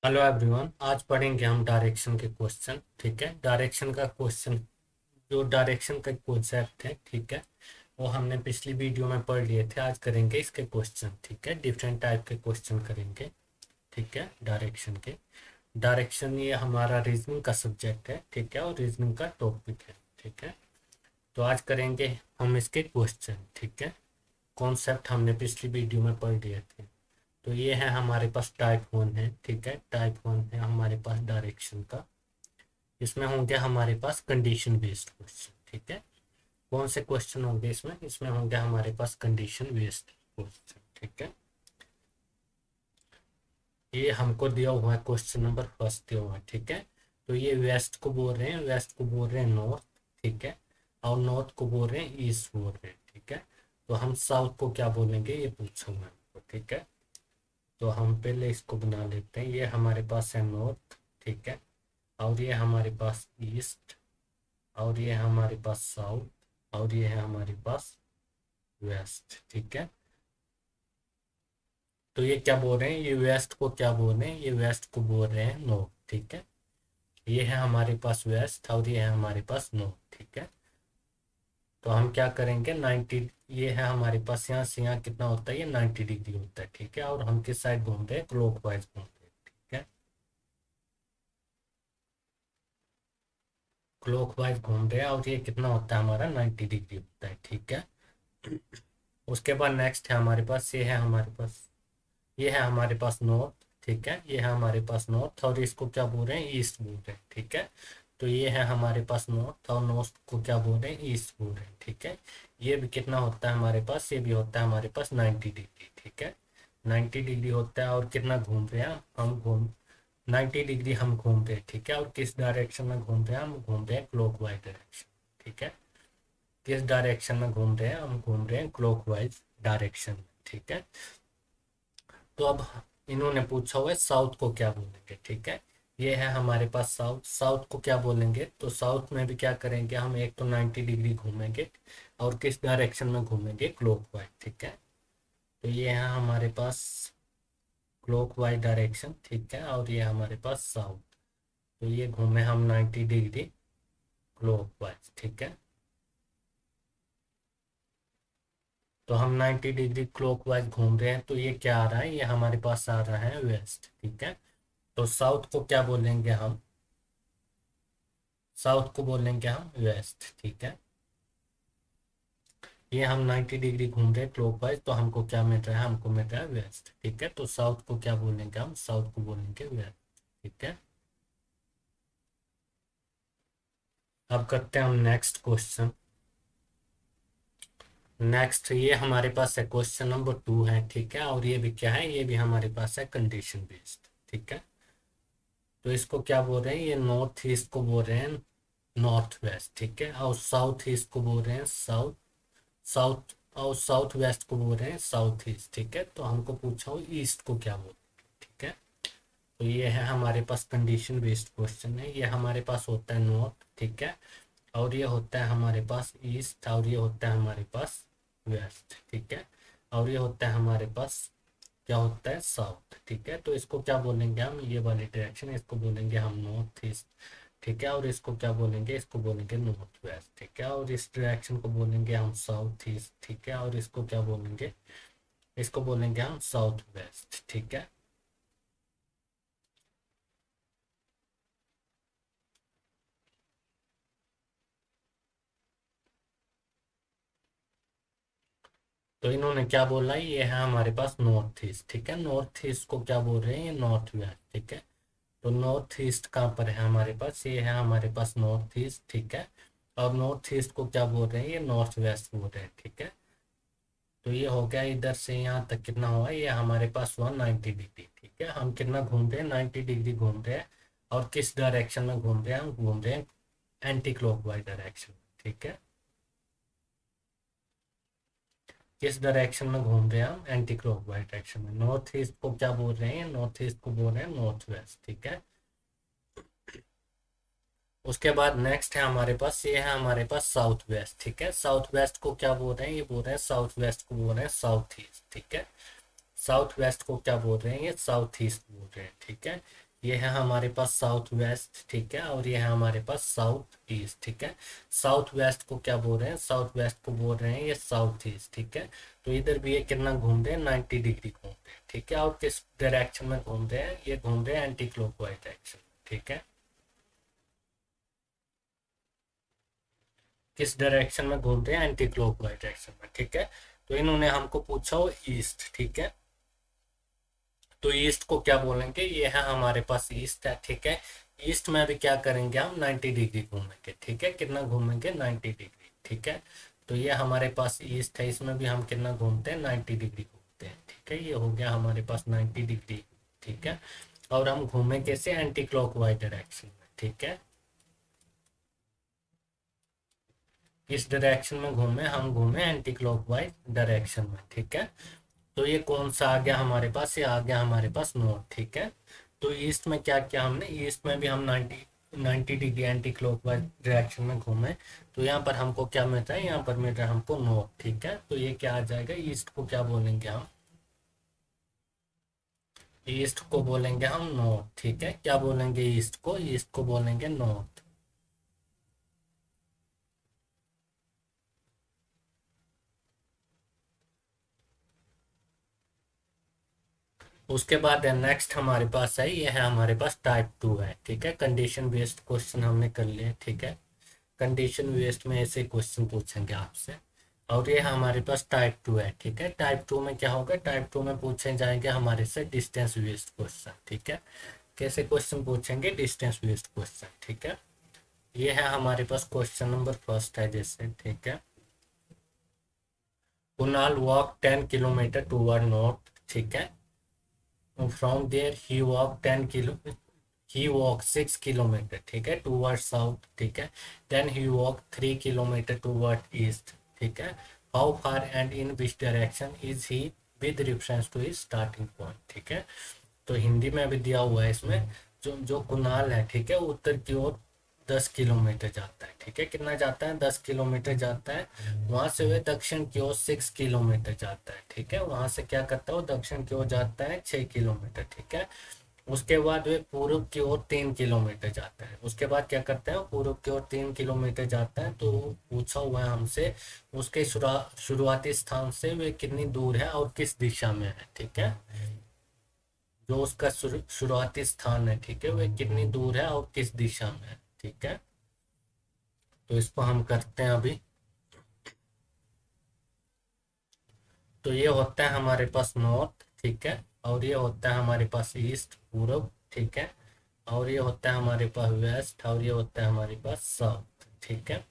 Hello everyone. आज पढ़ेंगे हम डायरेक्शन के क्वेश्चन। ठीक है, डायरेक्शन का क्वेश्चन, जो डायरेक्शन का कॉन्सेप्ट है, ठीक है, वो हमने पिछली वीडियो में पढ़ लिए थे। आज करेंगे इसके क्वेश्चन। ठीक है, डिफरेंट टाइप के क्वेश्चन करेंगे। ठीक है, डायरेक्शन के। डायरेक्शन ये हमारा रीजनिंग का सब्जेक्ट है। ठीक है, और रीजनिंग का टॉपिक है। ठीक है, तो आज करेंगे हम इसके क्वेश्चन। ठीक है, कॉन्सेप्ट हमने पिछली वीडियो में पढ़ लिए थे। तो ये है हमारे पास टाइप वन है। ठीक है, टाइप वन है हमारे पास डायरेक्शन का। इसमें होंगे हमारे पास कंडीशन बेस्ड क्वेश्चन। ठीक है, कौन से क्वेश्चन होंगे इसमें? इसमें होंगे हमारे पास कंडीशन बेस्ड क्वेश्चन। ठीक है, ये हमको दिया हुआ है, क्वेश्चन नंबर फर्स्ट दिया हुआ है। ठीक है, तो ये वेस्ट को बोल रहे हैं, वेस्ट को बोल रहे हैं नॉर्थ। ठीक है, और नॉर्थ को बोल रहे हैं ईस्ट बोल रहे हैं। ठीक है, तो हम साउथ को क्या बोलेंगे ये पूछा हुआ है हमको। ठीक है, तो हम पहले इसको बना लेते हैं। ये हमारे पास है नॉर्थ। ठीक है, और ये हमारे पास ईस्ट, और ये है हमारे पास साउथ, और ये है हमारे पास वेस्ट। ठीक है, तो ये क्या बोल रहे हैं? ये वेस्ट को क्या बोल रहे हैं? ये वेस्ट को बोल रहे हैं नॉर्थ। ठीक है, ये है हमारे पास वेस्ट और ये है हमारे पास नॉर्थ। ठीक है, तो हम क्या करेंगे? 90, ये है हमारे पास, यहाँ से यहाँ कितना होता है? ये 90 डिग्री होता है। ठीक है, और हम किस साइड घूम रहे हैं? क्लॉकवाइज घूम रहे हैं। ठीक है, क्लॉकवाइज घूम रहे हैं, और ये कितना होता है हमारा? 90 डिग्री होता है। ठीक है, उसके बाद नेक्स्ट है हमारे पास, ये है हमारे पास, ये है हमारे पास नॉर्थ। ठीक है, ये है हमारे पास नॉर्थ, और इसको क्या बोल रहे हैं? ईस्ट बोल रहे हैं। ठीक है, तो ये है हमारे पास नॉर्थ, और नॉर्थ को क्या बोल रहे हैं? ईस्ट बोल रहे हैं। ठीक है, ये भी कितना होता है हमारे पास? ये भी होता है हमारे पास 90 डिग्री। ठीक है, 90 डिग्री होता है, और कितना घूम रहे हैं हम? घूम 90 डिग्री हम घूम रहे हैं। ठीक है, और किस डायरेक्शन में घूम रहे हैं? हम घूम रहे हैं क्लॉकवाइज डायरेक्शन। ठीक है, किस डायरेक्शन में घूम रहे हैं? हम घूम रहे हैं क्लॉकवाइज डायरेक्शन में। ठीक है, तो अब इन्होंने पूछा हुआ है साउथ को क्या बोलेंगे। ठीक है, ये है हमारे पास साउथ। साउथ को क्या बोलेंगे? तो साउथ में भी क्या करेंगे हम? एक तो 90 डिग्री घूमेंगे, और किस डायरेक्शन में घूमेंगे? क्लॉकवाइज। ठीक है, तो ये है हमारे पास क्लॉकवाइज डायरेक्शन। ठीक है, और ये हमारे पास साउथ। तो ये घूमे हम 90 डिग्री क्लॉकवाइज। ठीक है, तो हम 90 डिग्री क्लॉकवाइज घूम रहे हैं, तो ये क्या आ रहा है? ये हमारे पास आ रहा है वेस्ट। ठीक है, तो साउथ को क्या बोलेंगे हम? साउथ को बोलेंगे हम वेस्ट। ठीक है, ये हम 90 डिग्री घूम रहे हैं क्लॉकवाइज, तो हमको क्या मिल रहा है? हमको मिल रहा है वेस्ट। ठीक है, तो साउथ को क्या बोलेंगे हम? साउथ को बोलेंगे वेस्ट। ठीक है, अब करते हैं हम नेक्स्ट क्वेश्चन। नेक्स्ट ये हमारे पास है क्वेश्चन नंबर टू है। ठीक है, और ये भी क्या है? ये भी हमारे पास है कंडीशन बेस्ड। ठीक है, तो इसको क्या बोल रहे हैं? ये नॉर्थ ईस्ट को बोल रहे हैं नॉर्थ वेस्ट। ठीक है, और साउथ ईस्ट को बोल रहे हैं साउथ साउथ, और साउथ वेस्ट को बोल रहे हैं साउथ ईस्ट। ठीक है, तो हमको पूछा हो ईस्ट को क्या बोल। ठीक है, तो ये है हमारे पास कंडीशन बेस्ड क्वेश्चन है। ये हमारे पास होता है नॉर्थ। ठीक है, और ये होता है हमारे पास ईस्ट, और ये होता है हमारे पास वेस्ट। ठीक है, और ये होता है हमारे पास क्या होता है? साउथ। ठीक है, तो इसको क्या बोलेंगे हम? ये वाली डायरेक्शन, इसको बोलेंगे हम नॉर्थ ईस्ट। ठीक है, और इसको क्या बोलेंगे? इसको बोलेंगे नॉर्थ वेस्ट। ठीक है, और इस डायरेक्शन को बोलेंगे हम साउथ ईस्ट। ठीक है, और इसको क्या बोलेंगे? इसको बोलेंगे हम साउथ वेस्ट। ठीक है, तो इन्होंने क्या बोला? ये है हमारे पास नॉर्थ ईस्ट। ठीक है, नॉर्थ ईस्ट को क्या बोल रहे हैं? ये नॉर्थ वेस्ट। ठीक है, तो नॉर्थ ईस्ट कहाँ पर है हमारे पास? ये है हमारे पास नॉर्थ ईस्ट। ठीक है, और नॉर्थ ईस्ट को क्या बोल रहे हैं? ये नॉर्थ वेस्ट बोल रहे हैं। ठीक है, तो ये हो गया इधर से यहाँ तक कितना हुआ? ये हमारे पास हुआ 90 डिग्री। ठीक है, हम कितना घूम रहे हैं? 90 डिग्री घूम रहे हैं, और किस डायरेक्शन में घूम रहे हैं? हम घूम रहे हैं एंटी क्लॉकवाइज डायरेक्शन। ठीक है, किस डायरेक्शन में घूम रहे हैं हम? एंटी क्लॉकवाइज डायरेक्शन में। नॉर्थ ईस्ट को क्या बोल रहे हैं? नॉर्थ ईस्ट को बोल रहे हैं नॉर्थ वेस्ट। ठीक है, उसके बाद नेक्स्ट है हमारे पास, ये है हमारे पास साउथ वेस्ट। ठीक है, साउथ वेस्ट को क्या बोल रहे हैं? ये बोल रहे हैं साउथ वेस्ट को बोल रहे हैं साउथ ईस्ट। ठीक है, साउथ वेस्ट को क्या बोल रहे हैं? ये साउथ ईस्ट बोल रहे हैं। ठीक है, ये है हमारे पास साउथ वेस्ट, ठीक है, और ये है हमारे पास साउथ ईस्ट, ठीक है। साउथ वेस्ट को क्या बोल रहे हैं, साउथ वेस्ट को बोल रहे हैं ये साउथ ईस्ट, ठीक है। तो इधर भी ये कितना घूम रहे हैं, 90 डिग्री घूम रहे हैं, ठीक है। और किस डायरेक्शन में घूम रहे हैं, ये घूम रहे हैं एंटी क्लॉकवाइज डायरेक्शन, ठीक है। किस डायरेक्शन में घूम रहे हैं, एंटी क्लॉकवाइज डायरेक्शन में, ठीक है। तो इन्होंने हमको पूछा हो ईस्ट, ठीक है। तो ईस्ट को क्या बोलेंगे, ये है हमारे पास ईस्ट है, ठीक है। ईस्ट में भी क्या करेंगे हम, 90 डिग्री घूमेंगे, ठीक है। कितना घूमेंगे, 90 डिग्री, ठीक है। तो ये हमारे पास ईस्ट है, इसमें भी हम कितना घूमते हैं, 90 डिग्री घूमते हैं, ठीक है। ये हो गया हमारे पास 90 डिग्री, ठीक है। और हम घूमे कैसे, एंटी क्लॉकवाइज डायरेक्शन में, ठीक है। इस डायरेक्शन में घूमे, हम घूमे एंटी क्लॉकवाइज डायरेक्शन में, ठीक है। तो ये कौन सा आ गया हमारे पास, ये आ गया हमारे पास नॉर्थ, ठीक है। तो ईस्ट में क्या किया हमने, ईस्ट में भी हम 90 डिग्री एंटी क्लॉकवाइज डायरेक्शन में घूमे। तो यहाँ पर हमको क्या मिल रहा है, यहाँ पर मिल रहा है हमको नॉर्थ, ठीक है। तो ये क्या आ जाएगा, ईस्ट को क्या बोलेंगे हम, ईस्ट को बोलेंगे हम नॉर्थ, ठीक है। क्या बोलेंगे ईस्ट को, ईस्ट को बोलेंगे नॉर्थ। उसके बाद नेक्स्ट हमारे पास है, ये है हमारे पास टाइप 2 है, ठीक है। कंडीशन बेस्ड क्वेश्चन हमने कर लिए, ठीक है। कंडीशन बेस्ड में ऐसे क्वेश्चन पूछेंगे आपसे। और ये हमारे पास टाइप 2 है, ठीक है। टाइप 2 में क्या होगा, टाइप 2 में पूछे जाएंगे हमारे से डिस्टेंस बेस्ड क्वेश्चन, ठीक है। कैसे क्वेश्चन पूछेंगे, डिस्टेंस बेस्ड क्वेश्चन, ठीक है। ये है हमारे पास क्वेश्चन नंबर फर्स्ट है जैसे, ठीक है। Kunal walk 10 kilometre toward north, ठीक है। From there he walk 10 kilo, he walk 6 kilometre, ठीक है, टूवर्ड साउथ, ठीक है। Then he walk 3 kilometre toward east, ठीक है। How far and in which direction is he with reference to his starting point, ठीक है। तो हिंदी में भी दिया हुआ है इसमें, जो जो कुणाल है, ठीक है, उत्तर की ओर 10 किलोमीटर जाता है, ठीक है। कितना जाता है, 10 किलोमीटर जाता है। वहां से वह दक्षिण की ओर 6 किलोमीटर जाता है, ठीक है। वहां से क्या करता है, वो दक्षिण की ओर जाता है 6 किलोमीटर, ठीक है। उसके बाद वे पूर्व की ओर 3 किलोमीटर जाता है। उसके बाद क्या करता है, पूर्व की ओर 3 किलोमीटर जाता है। तो पूछा हुआ है हमसे उसके शुरुआती स्थान से वे कितनी दूर है और किस दिशा में है, ठीक है। जो उसका शुरुआती स्थान है, ठीक है, वे कितनी दूर है और किस दिशा में है, ठीक है। तो इसको हम करते हैं अभी। तो ये होता है हमारे पास नॉर्थ, ठीक है। और ये होता है हमारे पास ईस्ट, पूर्व, ठीक है। और ये होता है हमारे पास वेस्ट, और ये होता है हमारे पास साउथ, ठीक है।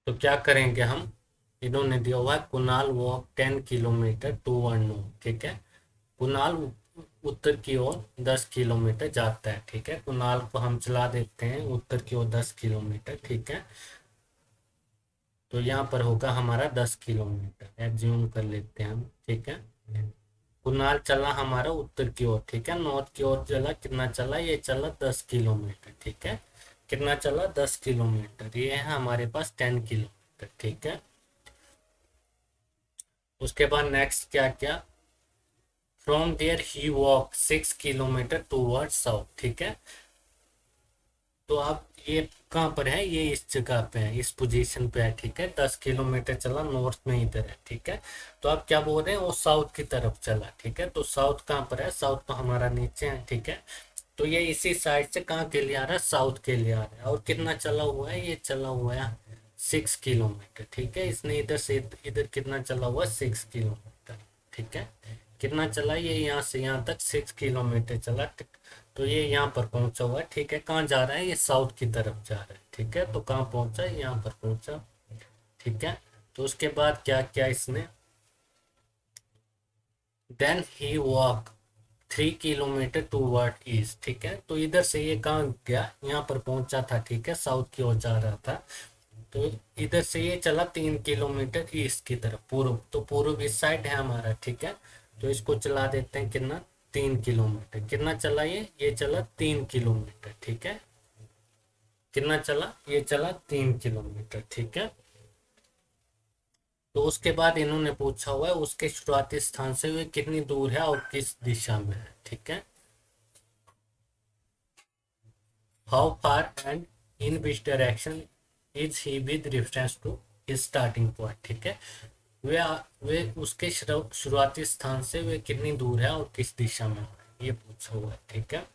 तो क्या करेंगे हम, इन्होंने दिया हुआ है Kunal walk 10 kilometre to one no, ठीक है। कुणाल उत्तर की ओर 10 किलोमीटर जाता है, ठीक है। कुणाल को हम चला देते हैं उत्तर की ओर 10 किलोमीटर, ठीक है। तो यहाँ पर होगा हमारा 10 किलोमीटर, एज्यूम कर लेते हैं हम, ठीक है। कुणाल चला हमारा उत्तर की ओर, ठीक है। नॉर्थ की ओर चला, कितना चला, ये चला 10 किलोमीटर, ठीक है। कितना चला, 10 किलोमीटर। ये है हमारे पास 10 किलोमीटर, ठीक है। उसके बाद नेक्स्ट क्या क्या, from there he walk 6 kilometre toward south, ठीक है। तो आप ये कहाँ पर है, ये इस जगह पे है, इस पोजीशन पे है, ठीक है। 10 किलोमीटर चला, नॉर्थ में इधर है, ठीक है। तो आप क्या बोल रहे हैं, वो साउथ की तरफ चला, ठीक है। तो साउथ कहाँ पर है, साउथ तो हमारा नीचे है, ठीक है। तो ये इसी साइड से कहाँ के लिए आ रहा है, साउथ के लिए आ रहा है। और कितना चला हुआ है, ये चला हुआ है 6 किलोमीटर, ठीक है। इसने इधर से इधर कितना चला हुआ है, 6 किलोमीटर, ठीक है। कितना चला, ये यहाँ से यहाँ तक 6 किलोमीटर चला, तो ये यहाँ पर पहुंचा हुआ है, ठीक है। कहाँ जा रहा है, ये साउथ की तरफ जा रहा है, ठीक है। तो कहाँ पहुंचा, यहाँ पर पहुंचा, ठीक है। तो उसके बाद क्या क्या इसने, then he walk 3 kilometre toward east, ठीक है। तो इधर से ये कहाँ गया, यहाँ पर पहुंचा था, ठीक है, साउथ की ओर जा रहा था। तो इधर से ये चला 3 किलोमीटर ईस्ट की तरफ, पूर्व, तो पूर्व इस साइड है हमारा, ठीक है। तो इसको चला देते हैं कितना, 3 किलोमीटर। कितना चला ये चला 3 किलोमीटर, ठीक है। कितना चला, ये चला 3 किलोमीटर, ठीक है। तो उसके बाद इन्होंने पूछा हुआ है उसके शुरुआती स्थान से वे कितनी दूर है और किस दिशा में है, ठीक है। How far and in which direction is he with reference to his starting point, ठीक है। वे वे उसके शुरुआती स्थान से वे कितनी दूर है और किस दिशा में है, ये पूछा हुआ है, ठीक है।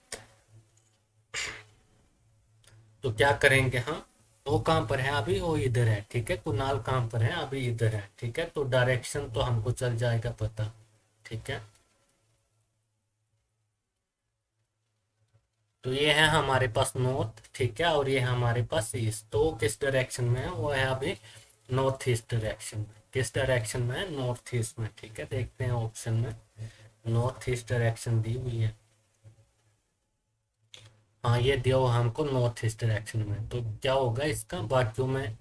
तो क्या करेंगे हम, वो कहाँ पर है अभी, वो इधर है, ठीक है। कुणाल कहाँ पर है अभी, इधर है, ठीक है। तो डायरेक्शन तो हमको चल जाएगा पता, ठीक है। तो ये है हमारे पास नॉर्थ, ठीक है, और ये है हमारे पास ईस्ट। तो वो किस डायरेक्शन में है, वो है अभी नॉर्थ ईस्ट डायरेक्शन में। किस डायरेक्शन में है, नॉर्थ ईस्ट में, ठीक है। देखते हैं ऑप्शन में, नॉर्थ ईस्ट डायरेक्शन दी हुई है। हाँ, ये दिया हुआ हमको नॉर्थ ईस्ट डायरेक्शन में। तो क्या होगा इसका, बाकियों में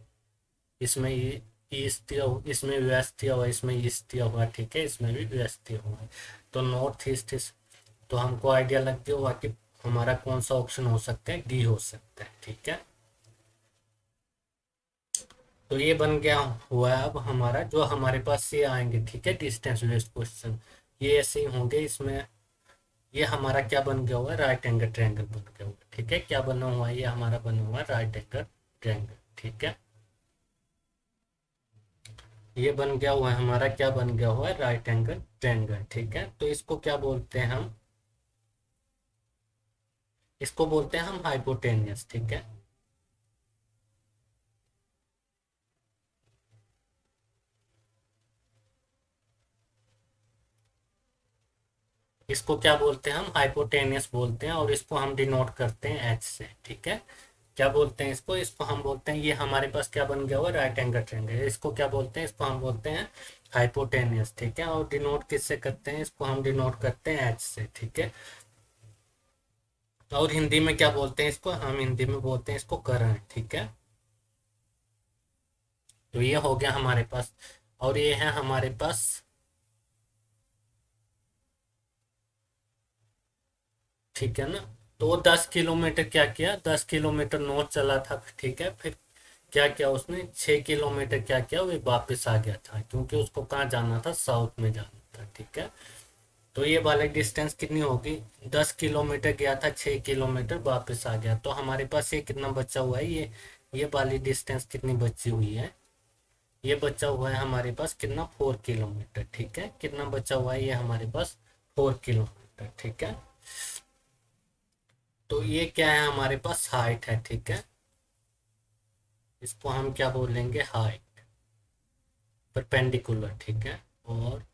इसमें ये ईस्ट दिया हुआ, इसमें वेस्ट दिया हुआ, इसमें ईस्ट दिया हुआ, ठीक है, इसमें भी वेस्ट दिया हुआ है। तो नॉर्थ ईस्ट, तो हमको आइडिया लग गया हुआ कि हमारा कौन सा ऑप्शन हो सकता है, डी हो सकता है, ठीक है। तो ये बन गया हुआ है अब हमारा, जो हमारे पास ये आएंगे, ठीक है, डिस्टेंस बेस्ड क्वेश्चन, ये ऐसे ही होंगे। इसमें ये हमारा क्या बन गया हुआ है, राइट एंगल ट्रायंगल बन गया हुआ है, ठीक है। क्या बना हुआ है, ये हमारा बना हुआ है राइट एंगल ट्रायंगल, ठीक है। ये बन गया हुआ है हमारा, क्या बन गया हुआ है, राइट एंगल ट्रायंगल, ठीक है। तो इसको क्या बोलते हैं हम, इसको बोलते हैं हम हाइपोटेनियस, ठीक है। इसको क्या बोलते हैं, हम हाइपोटेनियस बोलते हैं, और इसको हम डिनोट करते हैं एच से, ठीक है। क्या बोलते हैं इसको, इसको हम बोलते हैं, ये हमारे पास क्या बन गया हुआ, राइट एंगल ट्रायंगल। इसको क्या बोलते हैं, इसको हम बोलते हैं हाइपोटेनियस, ठीक है। और डिनोट किससे करते हैं, इसको हम डिनोट करते हैं एच से, ठीक है। और हिंदी में क्या बोलते हैं इसको, हम हिंदी में बोलते हैं इसको करण, ठीक है। तो ये हो गया हमारे पास, और ये है हमारे पास, ठीक है ना। तो वो 10 किलोमीटर क्या किया, 10 किलोमीटर नॉर्थ चला था, ठीक है। फिर क्या किया उसने, 6 किलोमीटर क्या किया, वो वापस आ गया था, क्योंकि उसको कहाँ जाना था, साउथ में जाना था, ठीक है। तो ये वाले डिस्टेंस कितनी होगी, 10 किलोमीटर गया था, 6 किलोमीटर वापस आ गया। तो हमारे पास ये कितना बचा हुआ है, ये वाली डिस्टेंस कितनी बची हुई है, ये बचा हुआ है हमारे पास कितना, 4 किलोमीटर, ठीक है। कितना बचा हुआ है, ये हमारे पास 4 किलोमीटर, ठीक है। तो ये क्या है, हमारे पास हाइट है, ठीक है। इसको हम क्या बोलेंगे, हाइट, परपेंडिकुलर, ठीक है। और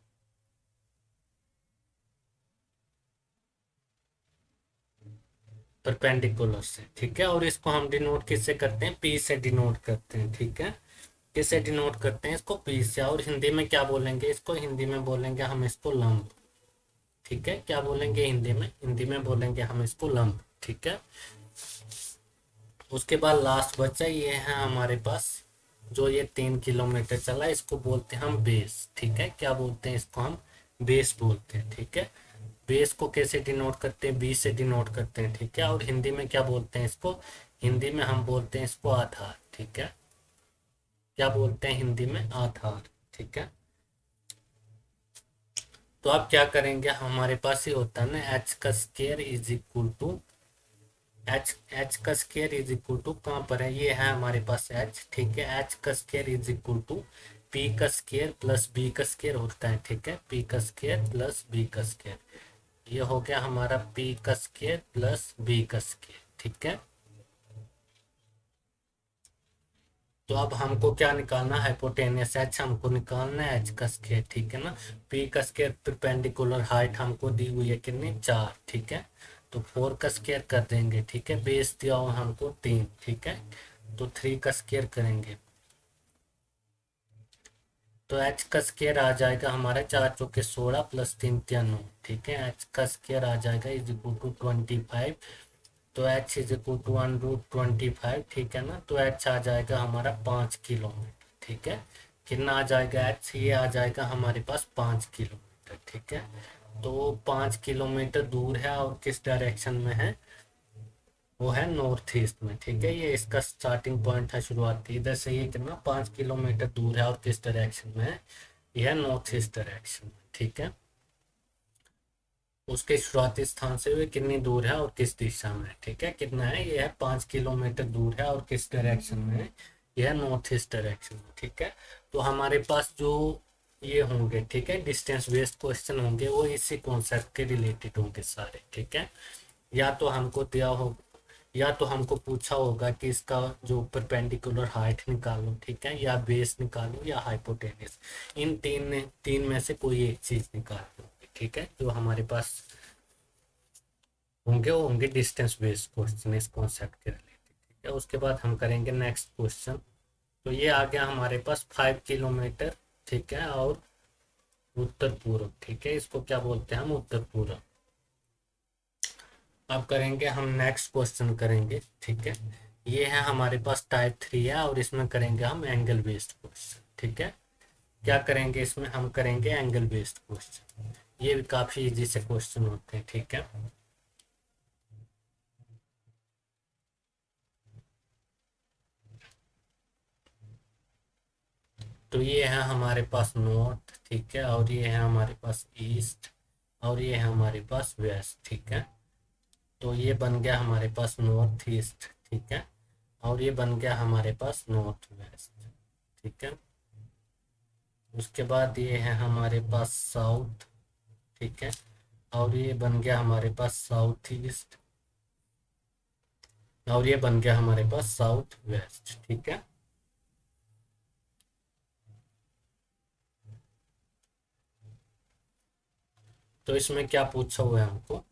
परपेंडिकुलर से, ठीक है। और इसको हम डिनोट किससे करते हैं, पी से डिनोट करते हैं, ठीक है। किससे डिनोट करते हैं इसको, पी से। और हिंदी में क्या बोलेंगे इसको, हिंदी में बोलेंगे हम इसको लंब, ठीक है। क्या बोलेंगे हिंदी में, हिंदी में बोलेंगे हम इसको लंब, ठीक है। उसके बाद लास्ट बचा ये है हमारे पास, जो ये 3 किलोमीटर चला, इसको बोलते हैं हम बेस, ठीक है। क्या बोलते हैं इसको, हम बेस बोलते हैं, ठीक है। बेस को कैसे डिनोट करते हैं, बी से डिनोट करते हैं, ठीक है। और हिंदी में क्या बोलते हैं इसको, हिंदी में हम बोलते हैं इसको आधार, ठीक है। क्या बोलते हैं हिंदी में, आधार, ठीक है। तो अब क्या करेंगे, हमारे पास ये होता है ना, एच का square is equal to, H का स्केयर इज इक्वल टू कहाँ पर है, ये है हमारे पास एच, ठीक है। एच का square is equal to P का स्केयर प्लस बी का स्केयर होता है, ठीक है। पी का स्केयर प्लस बी का स्केयर, ये हो गया हमारा पी का स्केयर प्लस बी का स्केयर, ठीक है। तो अब हमको क्या निकालना है, हाइपोटेनियस एच हमको निकालना है, एच का स्केयर, ठीक है ना। पी का स्केयर, परपेंडिकुलर हाइट हमको दी हुई है कितनी, 4, ठीक है। तो 4 का स्केयर कर देंगे, ठीक है। बेस दिया हुआ हमको 3, ठीक है। तो 3 का स्केयर करेंगे, तो एच का स्केयर आ जाएगा हमारा 4 चौके 16 प्लस 3 9, ठीक है। एच का स्केयर आ जाएगा इज इक्वल टू 25 तो एच इज इक्वल टू 1/25, ठीक है ना। तो एच आ जाएगा हमारा 5 किलोमीटर, ठीक है। कितना आ जाएगा एच, ये आ जाएगा हमारे पास 5 किलोमीटर, ठीक है। तो 5 किलोमीटर दूर है और किस डायरेक्शन में है, वो है नॉर्थ ईस्ट में, ठीक है। ये इसका स्टार्टिंग पॉइंट है, शुरुआती। इधर से ये कितना 5 किलोमीटर दूर है और किस डायरेक्शन में है, यह है नॉर्थ ईस्ट डायरेक्शन में, ठीक है। उसके शुरुआती स्थान से वे कितनी दूर है और किस दिशा में है, ठीक है। कितना है, यह है 5 किलोमीटर दूर है और किस डायरेक्शन में है, यह नॉर्थ ईस्ट डायरेक्शन में, ठीक है। तो हमारे पास जो ये होंगे, ठीक है, डिस्टेंस बेस्ड क्वेश्चन होंगे, वो इसी कॉन्सेप्ट के रिलेटेड होंगे सारे, ठीक है। या तो हमको दिया हो, या तो हमको पूछा होगा कि इसका जो परपेंडिकुलर हाइट निकालो, ठीक है, या बेस निकालो या हाइपोटेनस। इन तीन तीन में से कोई एक चीज निकालो, ठीक है। जो हमारे पास होंगे वो होंगे डिस्टेंस बेस्ड क्वेश्चन इस कॉन्सेप्ट के रिलेटेड, ठीक है। उसके बाद हम करेंगे नेक्स्ट क्वेश्चन। तो ये आ गया हमारे पास 5 किलोमीटर, ठीक है, और उत्तर पूर्व, ठीक है। इसको क्या बोलते हैं हम, उत्तर पूर्व। अब करेंगे हम नेक्स्ट क्वेश्चन करेंगे, ठीक है। ये है हमारे पास टाइप 3 है और इसमें करेंगे हम एंगल बेस्ड क्वेश्चन, ठीक है। क्या करेंगे इसमें, हम करेंगे एंगल बेस्ड क्वेश्चन। ये भी काफी इजी से क्वेश्चन होते हैं, ठीक है। तो ये है हमारे पास नॉर्थ, ठीक है, और ये है हमारे पास ईस्ट, और ये है हमारे पास वेस्ट, ठीक है। तो ये बन गया हमारे पास नॉर्थ ईस्ट, ठीक है, और ये बन गया हमारे पास नॉर्थ वेस्ट, ठीक है। उसके बाद ये है हमारे पास साउथ, ठीक है, और ये बन गया हमारे पास साउथ ईस्ट, और ये बन गया हमारे पास साउथ वेस्ट, ठीक है। तो इसमें क्या पूछा हुआ है हमको,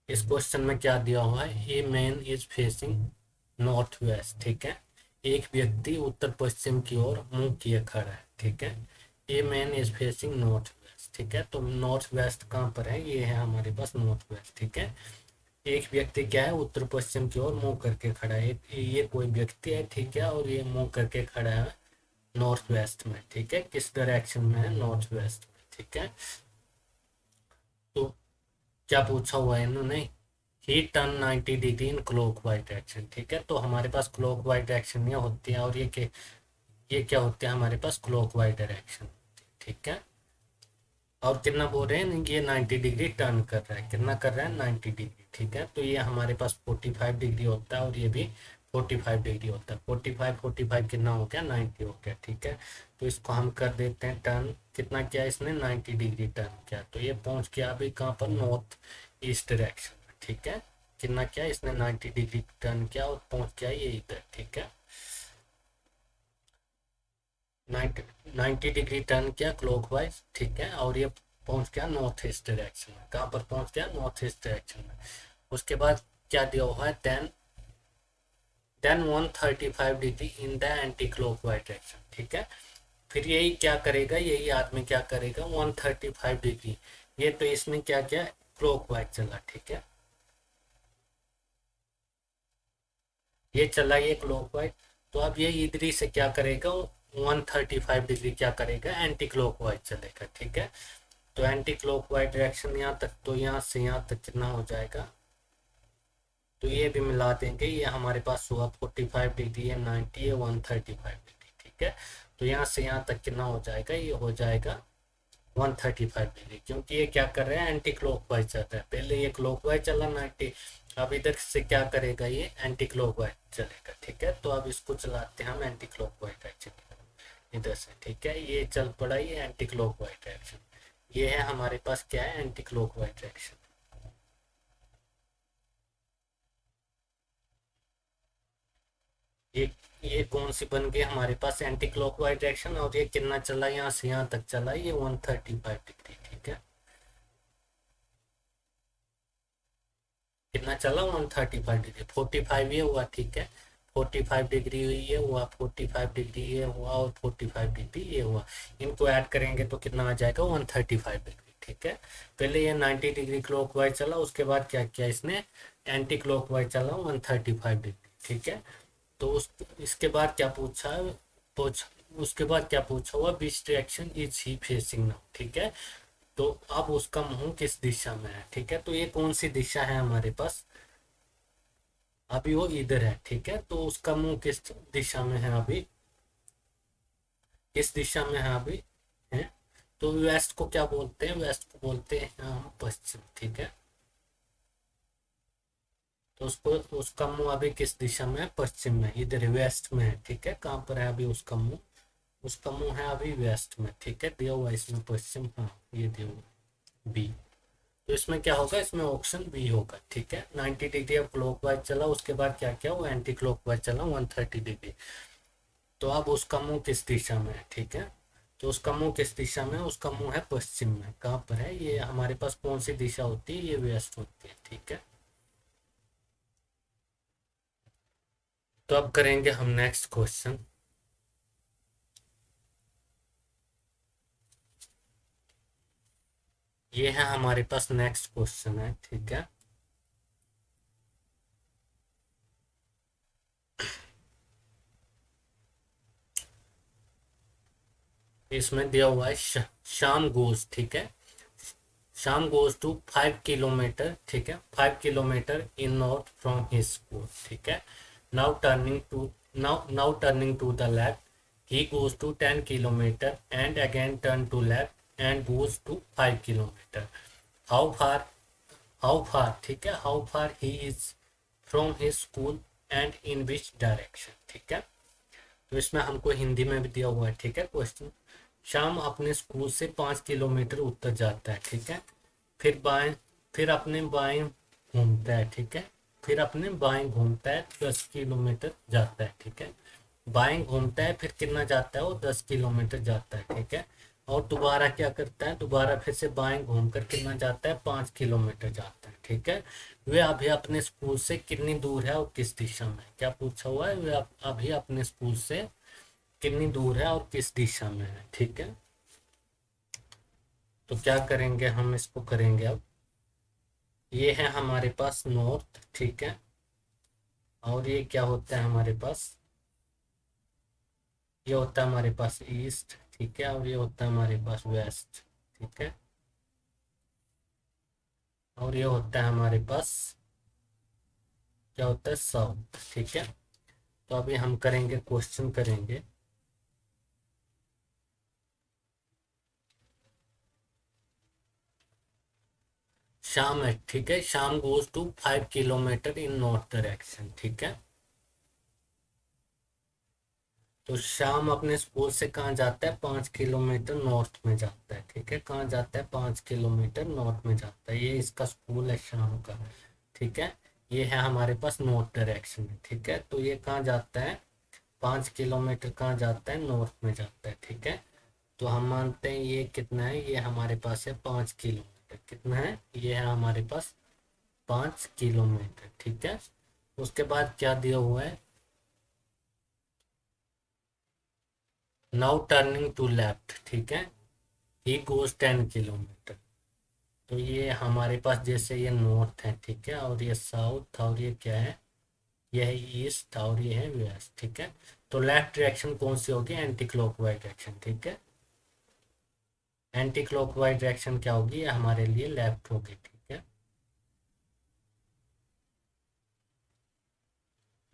इस क्वेश्चन में क्या दिया हुआ है, a man is facing north west, ठीक है। एक व्यक्ति उत्तर पश्चिम की ओर मुंह किए खड़ा है, ठीक है। A man is facing north west, ठीक है। तो नॉर्थ वेस्ट कहाँ पर है, ये है हमारे पास नॉर्थ वेस्ट, ठीक है। एक व्यक्ति क्या है, उत्तर पश्चिम की ओर मुंह करके खड़ा है, ये कोई व्यक्ति है, ठीक है, और ये मुंह करके खड़ा है नॉर्थ वेस्ट में, ठीक है। किस डायरेक्शन में है, नॉर्थ वेस्ट में, ठीक है। तो क्या पूछा हुआ है इन्होंने, ही turn 90 degree in clock wise direction, ठीक है। तो हमारे पास क्लॉक वाइज डायरेक्शन ये होती है, और ये क्या होते हैं हमारे पास, क्लॉक वाइज डायरेक्शन, ठीक है। और कितना बोल रहे हैं, ये 90 डिग्री टर्न कर रहा है, कितना कर रहा है, 90 डिग्री, ठीक है। तो ये हमारे पास 45 डिग्री होता है और ये भी 45 डिग्री होता है। 45 कितना हो गया, 90 हो गया, ठीक है। तो इसको हम कर देते हैं टर्न, कितना किया इसने, 90 डिग्री टर्न किया। तो ये पहुंच गया अभी कहाँ पर, नॉर्थ ईस्ट डायरेक्शन में, ठीक है। कितना किया इसने, 90 डिग्री टर्न किया और पहुंच गया ये इधर, ठीक है। 90 डिग्री टर्न किया क्लॉकवाइज, ठीक है, और ये पहुंच गया नॉर्थ ईस्ट डायरेक्शन में। कहाँ पर पहुंच गया, नॉर्थ ईस्ट डायरेक्शन में। उसके बाद क्या दिया हुआ है, then 135 degree in the anti clockwise direction, ठीक है। फिर यही क्या करेगा, यही आदमी क्या करेगा, 135 डिग्री, ये तो इसने क्या किया, क्लॉकवाइज चला, ठीक है। ये चला ये क्लॉकवाइज, तो अब ये इधर से क्या करेगा, 135 डिग्री क्या करेगा, एंटी क्लॉकवाइज चलेगा, ठीक है। तो एंटी क्लॉकवाइज डायरेक्शन यहाँ तक, तो यहाँ से यहाँ तक कितना हो जाएगा, तो ये भी मिला देंगे, ये हमारे पास हुआ 45 डिग्री है, 90 है, 135 डिग्री, ठीक है। तो यहाँ से यहाँ तक कितना हो जाएगा, ये हो जाएगा 135 डिग्री, क्योंकि ये क्या कर रहा है, एंटी क्लॉकवाइज चल रहा है। पहले ये क्लॉकवाइज चला 90, अब इधर से क्या करेगा, ये एंटी क्लॉकवाइज चलेगा, ठीक है। तो अब इसको चलाते हैं हम एंटी क्लॉकवाइज डायरेक्शन इधर से, ठीक है। ये चल पड़ा ये एंटी क्लॉकवाइज डायरेक्शन, ये है हमारे पास क्या है, एंटी क्लॉकवाइज डायरेक्शन। ये ये कौन सी बन गई हमारे पास, एंटी क्लॉकवाइज डायरेक्शन, और ये कितना चला, यहाँ से यहाँ तक चला ये 135 डिग्री, ठीक है। कितना चला, 135 डिग्री, 45 ये हुआ, ठीक है। 45 डिग्री ये हुआ, 45 डिग्री ये हुआ, और 45 डिग्री ये हुआ। इनको ऐड करेंगे तो कितना आ जाएगा, 135 डिग्री, ठीक है। पहले ये 90 डिग्री क्लॉकवाइज चला, उसके बाद क्या किया इसने, एंटी क्लॉकवाइज चला 135 डिग्री, ठीक है। तो उस इसके बाद क्या पूछा, पूछ उसके बाद क्या पूछा हुआ, विच direction is he facing now, ठीक है। तो अब उसका मुंह किस दिशा में है, ठीक है। तो ये कौन सी दिशा है हमारे पास, अभी वो इधर है, ठीक है। तो उसका मुंह किस दिशा में है अभी, किस दिशा में है अभी, है। तो वेस्ट को क्या बोलते हैं, वेस्ट को बोलते हैं हम पश्चिम, ठीक है। तो उसको, उसका मुंह अभी किस दिशा में है, पश्चिम में, इधर वेस्ट में है, ठीक है। कहाँ पर है अभी उसका मुंह, उसका मुंह है अभी वेस्ट में, ठीक है। दिया हुआ इसमें पश्चिम, हाँ ये दिया हुआ बी। तो इसमें क्या होगा, इसमें ऑप्शन बी होगा, ठीक है। 90 डिग्री अब क्लॉकवाइज चला, उसके बाद क्या किया, वो एंटी क्लॉकवाइज चला 130 डिग्री। तो अब उसका मुंह किस दिशा में है, ठीक है। तो उसका मुंह किस दिशा में है, उसका मुंह है पश्चिम में। कहाँ पर है ये, हमारे पास कौन सी दिशा होती है, ये वेस्ट होती है, ठीक है। तो अब करेंगे हम नेक्स्ट क्वेश्चन। ये है हमारे पास नेक्स्ट क्वेश्चन है, ठीक है। इसमें दिया हुआ है शाम गोज, ठीक है। शाम गोज टू 5 किलोमीटर, ठीक है, 5 kilometre in north from his school, ठीक है। Now turning to, now turning to the left he goes to 10 kilometre and again turn to left and goes to 5 kilometre. How far, how far, ठीक है, how far he is from his school and in which direction, ठीक है। तो इसमें हमको हिंदी में भी दिया हुआ है, ठीक है क्वेश्चन। शाम अपने स्कूल से 5 किलोमीटर उत्तर जाता है, ठीक है। फिर बाएं, फिर अपने बाएं घूमता है, ठीक है। फिर अपने बाएं घूमता है, 10 किलोमीटर जाता है, ठीक है। बाएं घूमता है, फिर कितना जाता है वो, 10 किलोमीटर जाता है, ठीक है। और दोबारा क्या करता है, दोबारा फिर से बाएं घूमकर कितना जाता है, 5 किलोमीटर जाता है, ठीक है। वे अभी अपने स्कूल से कितनी दूर है और किस दिशा में, क्या पूछा हुआ है, वे अभी अपने स्कूल से कितनी दूर है और किस दिशा में है, ठीक है। तो क्या करेंगे हम, इसको करेंगे अब, ये है हमारे पास नॉर्थ, ठीक है। और ये क्या होता है हमारे पास, ये होता है हमारे पास ईस्ट, ठीक है। और ये होता है हमारे पास वेस्ट, ठीक है। और ये होता है हमारे पास, क्या होता है, साउथ, ठीक है। तो अभी हम करेंगे, क्वेश्चन करेंगे। शाम है, ठीक है, Sham goes to 5 kilometre in north direction, ठीक है। तो शाम अपने स्कूल से कहाँ जाता है, 5 किलोमीटर नॉर्थ में जाता है, ठीक है। कहाँ जाता है, 5 किलोमीटर नॉर्थ में जाता है, ये इसका स्कूल है शाम का, ठीक है। ये है हमारे पास नॉर्थ डायरेक्शन में, ठीक है। तो ये कहाँ जाता है, 5 किलोमीटर कहाँ जाता है, नॉर्थ में जाता है, ठीक है। तो हम मानते हैं ये कितना है, ये हमारे पास है 5 किलोमीटर, कितना है, ये है हमारे पास 5 किलोमीटर, ठीक है। उसके बाद क्या दिया हुआ है, नाउ टर्निंग टू लेफ्ट, ठीक है, ही गोज 10 किलोमीटर। तो ये हमारे पास जैसे ये नॉर्थ है, ठीक है, और ये साउथ, और ये क्या है, ये है ईस्ट, और ये है वेस्ट, ठीक है। तो लेफ्ट डायरेक्शन कौन सी होगी, एंटी क्लॉकवाइज डायरेक्शन, ठीक है। एंटी क्लॉकवाइज डायरेक्शन क्या होगी, ये हमारे लिए लेफ्ट होगी, ठीक है।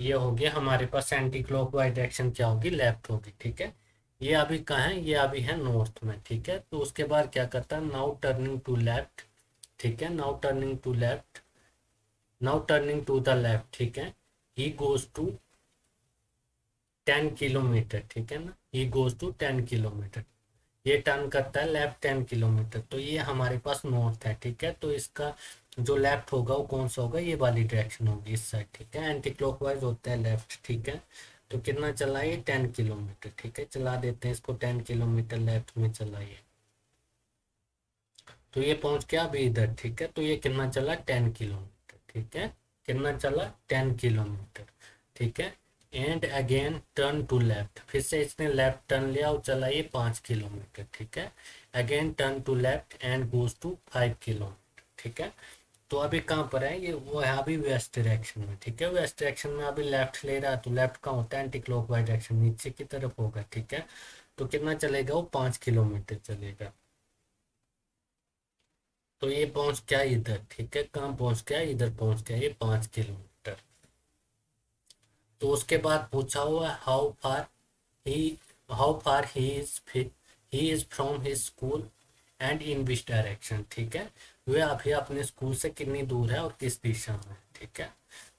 ये होगी हमारे पास एंटी क्लॉकवाइज डायरेक्शन क्या होगी, लेफ्ट होगी, ठीक है। ये अभी कहाँ है, ये अभी है नॉर्थ में, ठीक है। तो उसके बाद क्या करता है, नाउ टर्निंग टू लेफ्ट, ठीक है, now turning to left, now turning to the left, ठीक है। ही गोज टू 10 किलोमीटर, ठीक है ना, ही गोज टू 10 किलोमीटर। ये टर्न करता है लेफ्ट 10 किलोमीटर, तो ये हमारे पास नॉर्थ है, ठीक है। तो इसका जो लेफ्ट होगा वो कौन सा होगा, ये वाली डायरेक्शन होगी, इस साइड, ठीक है। एंटी क्लॉकवाइज होता है लेफ्ट, ठीक है। तो कितना चला ये, 10 किलोमीटर, ठीक है। चला देते हैं इसको, 10 किलोमीटर लेफ्ट में चलाइए। तो ये पहुंच गया अभी इधर, ठीक है। तो ये कितना चला, 10 किलोमीटर, ठीक है। कितना चला, 10 किलोमीटर, ठीक है। And again turn to left, फिर से इसने लेफ्ट टर्न लिया और चला ये 5 किलोमीटर, ठीक है। Again turn to left and goes to 5 kilometre, ठीक है। तो अभी कहाँ पर है ये, वो है अभी वेस्ट डायरेक्शन में, ठीक है। वेस्ट डायरेक्शन में अभी लेफ्ट ले रहा है, तो लेफ्ट का होता है एंटी क्लॉकवाइज डायरेक्शन, नीचे की तरफ होगा, ठीक है। तो कितना चलेगा वो, 5 किलोमीटर चलेगा। तो ये पहुंच गया इधर, ठीक है। कहाँ पहुंच गया, इधर पहुंच गया ये 5 किलोमीटर। तो उसके बाद पूछा हुआ ही how far he is from his school and in which direction, ठीक है। वह अभी अपने स्कूल से कितनी दूर है और किस दिशा में, ठीक है।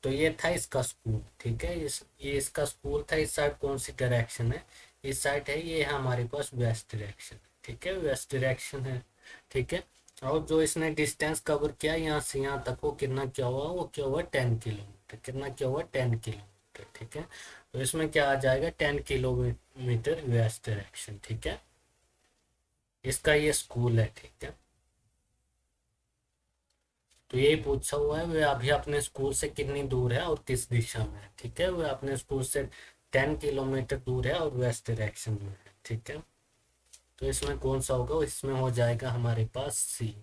तो ये था इसका स्कूल, ठीक है। ये इसका स्कूल था। इस साइड कौन सी डायरेक्शन है, इस साइड है, ये है हमारे पास वेस्ट डायरेक्शन, ठीक है। वेस्ट डायरेक्शन है, ठीक है। और जो इसने डिस्टेंस कवर किया यहाँ से यहाँ तक, वो कितना क्या हुआ, वो क्या हुआ 10 किलोमीटर, कितना क्या हुआ 10 किलोमीटर, ठीक है। तो इसमें क्या आ जाएगा 10 किलोमीटर वेस्ट डायरेक्शन, ठीक है। इसका ये स्कूल है, ठीक है। तो यही पूछा हुआ है वे अभी अपने स्कूल से कितनी दूर है और किस दिशा में है, ठीक है। वे अपने स्कूल से 10 किलोमीटर दूर है और वेस्ट डायरेक्शन में है, ठीक है। तो इसमें कौन सा होगा, इसमें हो जाएगा हमारे पास सी।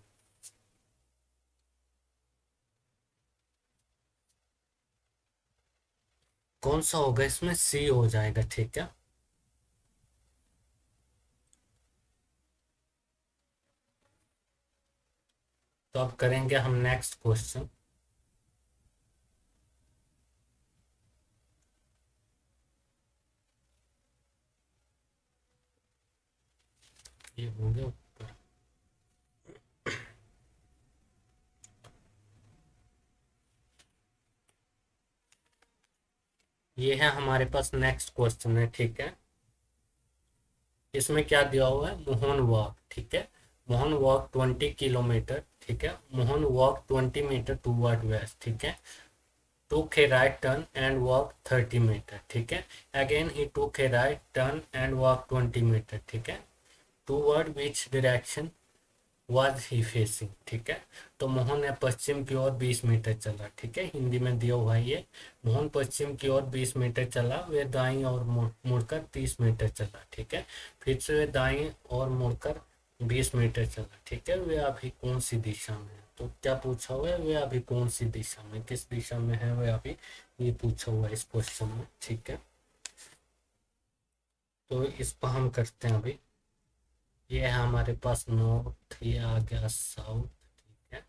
कौन सा होगा, इसमें सी हो जाएगा, ठीक है। तो अब करेंगे हम नेक्स्ट क्वेश्चन। ये हो गया ऊपर। ये है हमारे पास नेक्स्ट क्वेश्चन है, ठीक है। इसमें क्या दिया हुआ है, मोहन वॉक, ठीक है। मोहन वॉक 20 किलोमीटर, ठीक है। Mohan walk 20 metre toward west, ठीक है। took a right turn and walked 30 metre, ठीक है। Again he took a right turn and walked 20 metre, ठीक है। toward which direction was he facing, ठीक है। तो मोहन ने पश्चिम की ओर 20 मीटर चला, ठीक है। हिंदी में दिया हुआ है ये, मोहन पश्चिम की ओर 20 मीटर चला, वे दाईं ओर मुड़कर 30 मीटर चला, ठीक है। फिर से वे दाईं ओर मुड़कर 20 मीटर चला, ठीक है। वे अभी कौन सी दिशा में है, तो क्या पूछा हुआ है, वे अभी कौन सी दिशा में, किस दिशा में है वे अभी, ये पूछा हुआ है इस क्वेश्चन में, ठीक है। तो इस पर हम करते हैं अभी। ये है हमारे पास नॉर्थ, ये आ गया साउथ, ठीक है।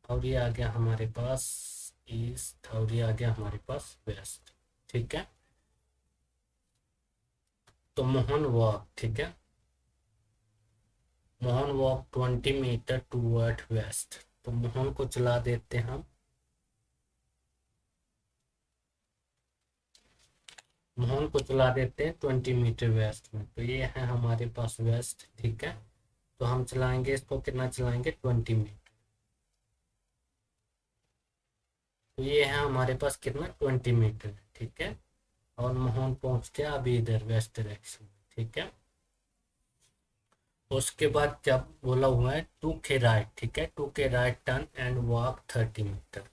और ये आ गया हमारे पास ईस्ट, और ये आ गया हमारे पास वेस्ट, ठीक है। तो मोहन वॉक, ठीक है। Mohan walk 20 metre toward west, तो मोहन को चला देते हैं हम। मोहन को चला देते हैं 20 मीटर वेस्ट में, तो ये है हमारे पास वेस्ट, ठीक है। तो हम चलाएंगे इसको, कितना चलाएंगे 20 मीटर। तो ये है हमारे पास कितना 20 मीटर, ठीक है। और मोहन पहुंच गया अभी इधर वेस्ट डायरेक्शन में, ठीक है। उसके बाद क्या बोला हुआ है, टू के राइट, ठीक है। Took a right turn and walk 30 metre.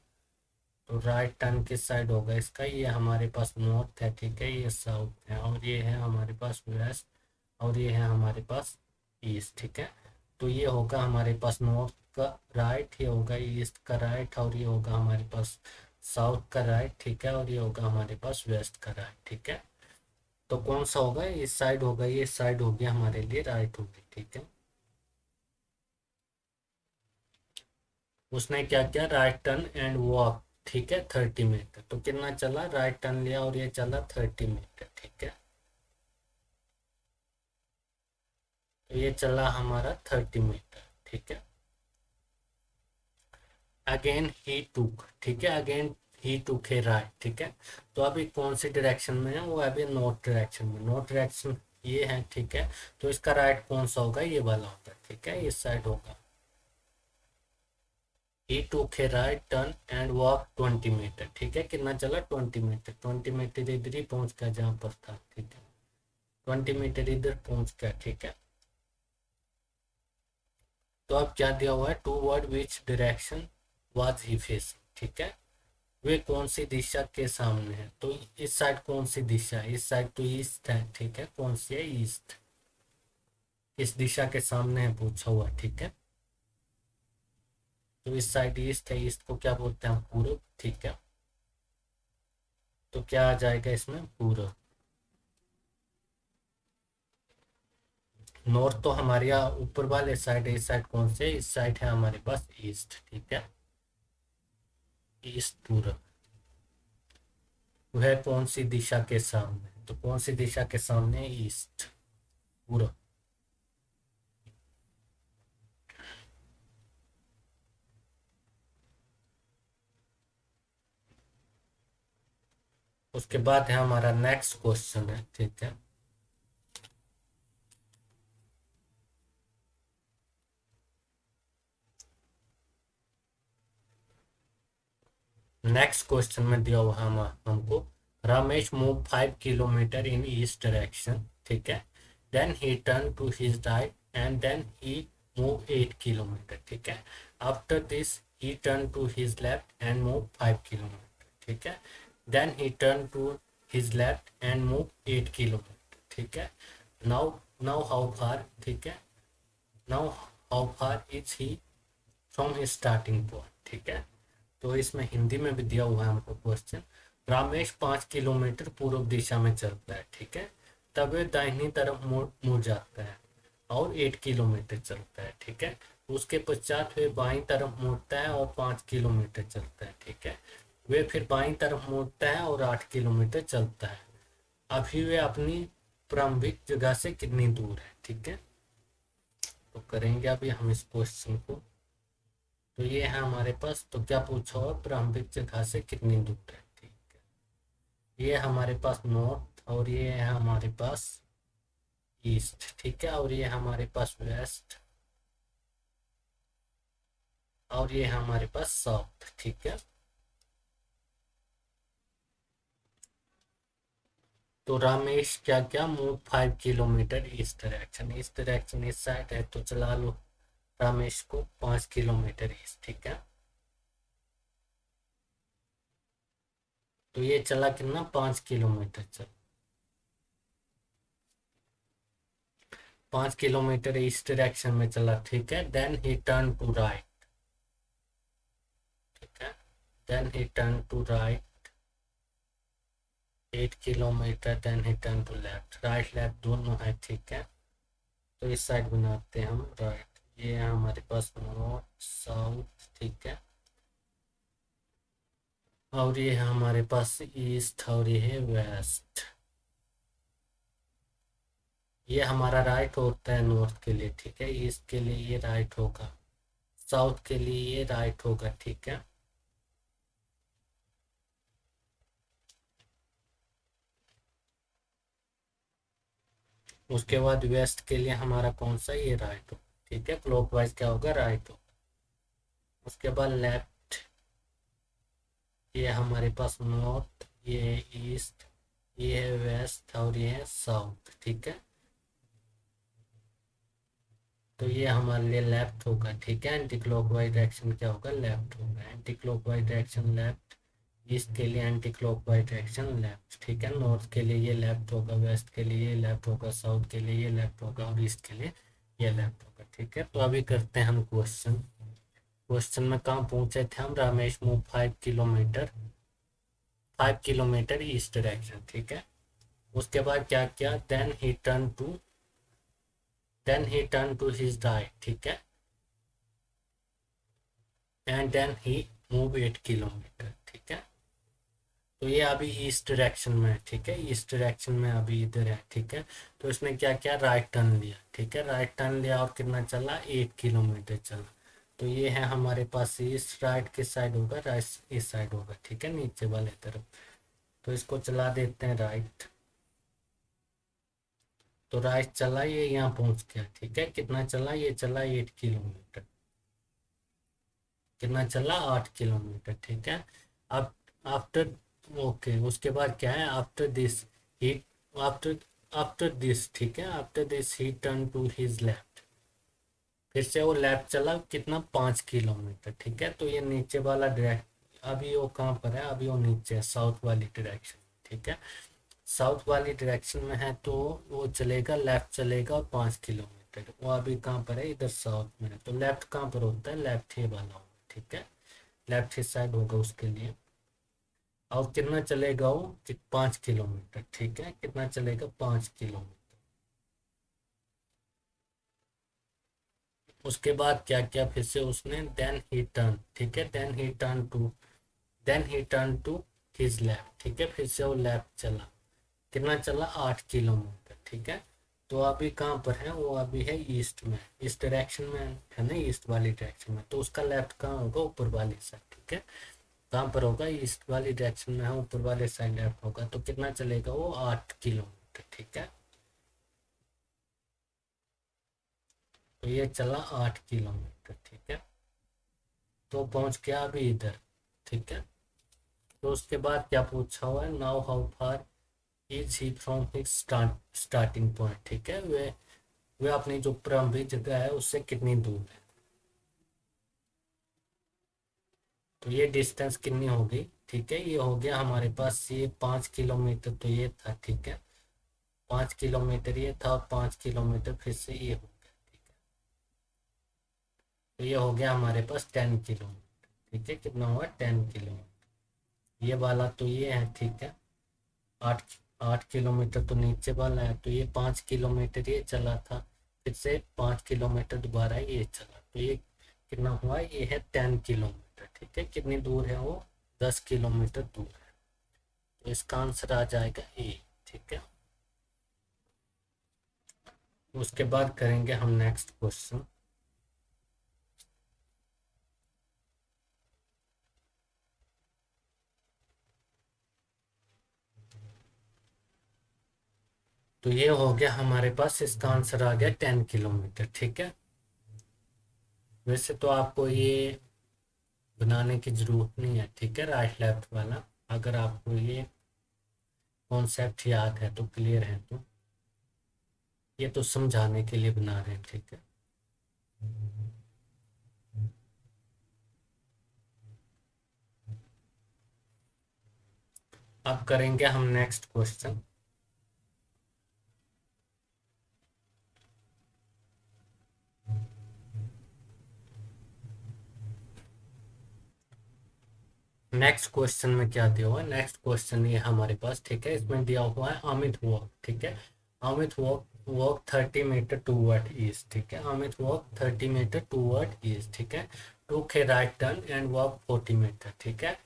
तो राइट टर्न किस साइड होगा इसका, ये हमारे पास नॉर्थ है, ठीक है। ये साउथ है, और ये है हमारे पास वेस्ट, और ये है हमारे पास ईस्ट, ठीक है। तो ये होगा हमारे पास नॉर्थ का राइट, ये होगा ईस्ट का राइट, और ये होगा हमारे पास साउथ का राइट, ठीक है। और ये होगा हमारे पास वेस्ट का राइट, ठीक है। तो कौन सा होगा, इस साइड होगा, ये साइड हो गया हमारे लिए राइट होगी, ठीक है। उसने क्या किया, राइट टर्न एंड वॉक, ठीक है 30 मीटर। तो कितना चला, राइट टर्न लिया और ये चला 30 मीटर, ठीक है। तो ये चला हमारा 30 मीटर, ठीक है। अगेन ही टूक, ठीक है। Again he took a right, ठीक है। तो अभी कौन सी डायरेक्शन में है, वो अभी नॉर्थ डायरेक्शन में, नॉर्थ डायरेक्शन ये है, ठीक है। तो इसका राइट कौन सा होगा, ये वाला होगा, ठीक है। इस साइड होगा। He took a right turn and walk 20 metre, ठीक है। कितना चला 20 मीटर, 20 मीटर इधर ही पहुंच गया जहां पर था, ठीक है। 20 मीटर इधर पहुंच गया, ठीक है। तो अब क्या दिया हुआ है, toward which direction was he facing, ठीक है। वे कौन सी दिशा के सामने है? तो इस साइड कौन सी दिशा है? इस साइड तो ईस्ट है, ठीक है। कौन सी है? ईस्ट। इस दिशा के सामने है पूछा हुआ, ठीक है। तो इस साइड ईस्ट है, ईस्ट को क्या बोलते हैं? पूर्व, ठीक है। तो क्या आ जाएगा इसमें? पूर्व। नॉर्थ तो हमारे यहाँ ऊपर वाले साइड है, इस साइड कौन से? इस साइड है हमारे पास ईस्ट, ठीक है। ईस्ट, पूर्व। वह कौन सी दिशा के सामने? तो कौन सी दिशा के सामने? ईस्ट, पूर्व। उसके बाद है हमारा नेक्स्ट क्वेश्चन है, ठीक है। नेक्स्ट क्वेश्चन में दिया हुआ हमको Ramesh move 5 kilometre in east direction, ठीक है। Then he turn to his right and then he move 8 kilometre, ठीक है। After this he turn to his left and move 5 kilometre, ठीक है। Then he turn to his left and move 8 kilometre, ठीक है। Now now how far, ठीक है। Now how far is he from his starting point, ठीक है। तो इसमें हिंदी में भी दिया हुआ है हमको क्वेश्चन। रामेश 5 किलोमीटर पूर्व दिशा में चलता है, ठीक है। तब वे दाहिनी तरफ मुड़ मुड़ जाता है और 8 किलोमीटर चलता है, ठीक है। उसके पश्चात वे बाईं तरफ मुड़ता है और 5 किलोमीटर चलता है, ठीक है। वे फिर बाईं तरफ मुड़ता है और 8 किलोमीटर चलता है। अभी वे अपनी प्रारंभिक जगह से कितनी दूर है, ठीक है। तो करेंगे अभी हम इस क्वेश्चन को। तो ये है हमारे पास, तो क्या पूछा हुआ? प्रारंभिक जगह से कितनी दूर है, ठीक है। ये हमारे पास नॉर्थ और ये है हमारे पास ईस्ट, ठीक है। और ये हमारे पास वेस्ट और ये है हमारे पास साउथ, ठीक है। तो रामेश क्या क्या move 5 kilometre east direction, east direction इस साइड है, तो चला लो रामेश को 5 किलोमीटर ईस्ट, ठीक है। तो ये चला कितना? 5 किलोमीटर चल 5 किलोमीटर ईस्ट डायरेक्शन में चला, ठीक है। Then he turn to right, ठीक है। Then he turn to right 8 kilometre, then he turn to left, right left दोनों है, ठीक है। तो इस साइड बनाते हैं हम राइट। ये है हमारे पास नॉर्थ साउथ, ठीक है। और ये है हमारे पास ईस्ट और ये है वेस्ट। ये हमारा राइट होता है नॉर्थ के लिए, ठीक है। ईस्ट के लिए ये राइट होगा, साउथ के लिए ये राइट होगा, ठीक है। उसके बाद वेस्ट के लिए हमारा कौन सा? ये राइट हो, ठीक है। क्लॉकवाइज क्या होगा? राइट हो। उसके बाद लेफ्ट, ये हमारे पास नॉर्थ, ये है ईस्ट, ये है वेस्ट और ये है साउथ, ठीक है। तो ये हमारे लिए लेफ्ट होगा, ठीक है। एंटी क्लॉकवाइज डायरेक्शन क्या होगा? लेफ्ट होगा। Anti clockwise direction left, east के लिए एंटी क्लॉकवाइज डायरेक्शन लेफ्ट, ठीक है। नॉर्थ के लिए ये लेफ्ट होगा, वेस्ट के लिए ये लेफ्ट होगा, साउथ के लिए ये लेफ्ट होगा और ईस्ट के लिए ये लेफ्ट होगा, ठीक है। तो अभी करते हैं हम क्वेश्चन। क्वेश्चन में कहाँ पहुंचे थे हम? Ramesh move 5 kilometre east direction, ठीक है। उसके बाद क्या किया? Then he turn to his right, ठीक है। And then he move 8 kilometre, ठीक है। तो ये अभी ईस्ट डायरेक्शन में है, ठीक है। ईस्ट डायरेक्शन में अभी इधर है, ठीक है। तो इसने क्या किया? राइट टर्न लिया, ठीक है। राइट टर्न लिया और कितना चला? 8 किलोमीटर चला। तो ये है हमारे पास ईस्ट, राइट किस साइड होगा? राइट इस साइड होगा, ठीक है, नीचे वाले तरफ। तो इसको चला देते हैं राइट। तो राइट चला, ये यहाँ पहुंच गया, ठीक है। कितना चला? ये चला 8 किलोमीटर। कितना चला? 8 किलोमीटर, ठीक है। अब आफ्टर, ओके, उसके बाद क्या है? After this he, after after this, ठीक है। After this he turn to his left, फिर से वो लेफ्ट चला, कितना? 5 किलोमीटर, ठीक है। तो ये नीचे वाला डायरेक्ट अभी वो कहाँ पर है, अभी वो नीचे है साउथ वाली डायरेक्शन, ठीक है। साउथ वाली डायरेक्शन में है तो वो चलेगा, लेफ्ट चलेगा और 5 किलोमीटर। वो अभी कहाँ पर है, इधर साउथ में है, तो लेफ्ट कहाँ पर होता है, लेफ्ट ही वाला होगा, ठीक है। लेफ्ट ही साइड होगा उसके लिए। और कितना चलेगा वो, 5 किलोमीटर, ठीक है। कितना चलेगा, 5 किलोमीटर। उसके बाद क्या किया फिर से उसने, देन ही टर्न, ठीक है। Then he turn to his left, ठीक है। फिर से वो लेफ्ट चला, कितना चला, 8 किलोमीटर, ठीक है। तो अभी कहाँ पर है वो, अभी है ईस्ट में, इस डायरेक्शन में है ना, ईस्ट वाली डायरेक्शन में। तो उसका लेफ्ट कहाँ होगा, ऊपर वाली साइड, ठीक है। कहाँ पर होगा, ईस्ट वाली डायरेक्शन में है, ऊपर वाले साइड लेफ्ट होगा। तो कितना चलेगा वो, 8 किलोमीटर, ठीक है। तो ये चला 8 किलोमीटर, ठीक है। तो पहुंच गया अभी इधर, ठीक है। तो उसके बाद क्या पूछा हुआ है, now how far is he from his starting point, ठीक है। वे अपनी जो प्रारंभिक जगह है उससे कितनी दूर है। तो ये डिस्टेंस कितनी होगी, ठीक है। ये हो गया हमारे पास, ये 5 किलोमीटर तो ये था, ठीक है। 5 किलोमीटर ये था और 5 किलोमीटर फिर से ये हो गया, ठीक है। तो ये हो गया हमारे पास 10 किलोमीटर, ठीक है। कितना हुआ, 10 किलोमीटर। ये वाला तो ये है, ठीक है। 8 8 किलोमीटर तो नीचे वाला है, तो ये 5 किलोमीटर ये चला था। फिर से 5 किलोमीटर दोबारा ये चला, तो ये कितना हुआ, ये है 10 किलोमीटर, ठीक है। कितनी दूर है वो, 10 किलोमीटर दूर है। तो इसका आंसर आ जाएगा ए, ठीक है। उसके बाद करेंगे हम नेक्स्ट क्वेश्चन। तो ये हो गया हमारे पास, इसका आंसर आ गया 10 किलोमीटर, ठीक है। वैसे तो आपको ये बनाने की जरूरत नहीं है, ठीक है, राइट लेफ्ट वाला। अगर आपको ये कॉन्सेप्ट याद है तो, क्लियर है तो, ये तो समझाने के लिए बना रहे हैं, ठीक है। अब करेंगे हम नेक्स्ट क्वेश्चन। नेक्स्ट क्वेश्चन में क्या दिया हुआ है, नेक्स्ट क्वेश्चन ये हमारे पास, ठीक है। इसमें दिया हुआ है अमित वॉक, ठीक है। Amit walk walk 30 metre toward east, ठीक है। Amit walk 30 metre toward east, ठीक है। Took a right turn and walk 40 metre, ठीक है।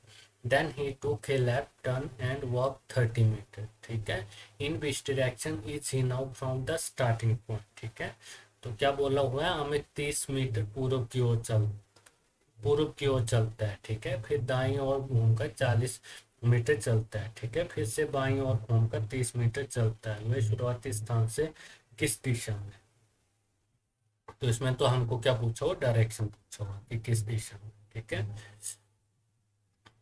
Then he took a left turn and walk 30 metre, ठीक है। In which direction is he now from the starting point, ठीक है। तो क्या बोला हुआ है, अमित 30 मीटर पूर्व की ओर पूर्व की ओर चलता है, ठीक है। फिर दाईं ओर घूमकर 40 मीटर चलता है, ठीक है। फिर से बाईं ओर घूमकर 30 मीटर चलता है। वह शुरुआती स्थान से किस दिशा में। तो इसमें तो हमको क्या पूछा हो, डायरेक्शन पूछा हुआ कि किस दिशा में, ठीक है।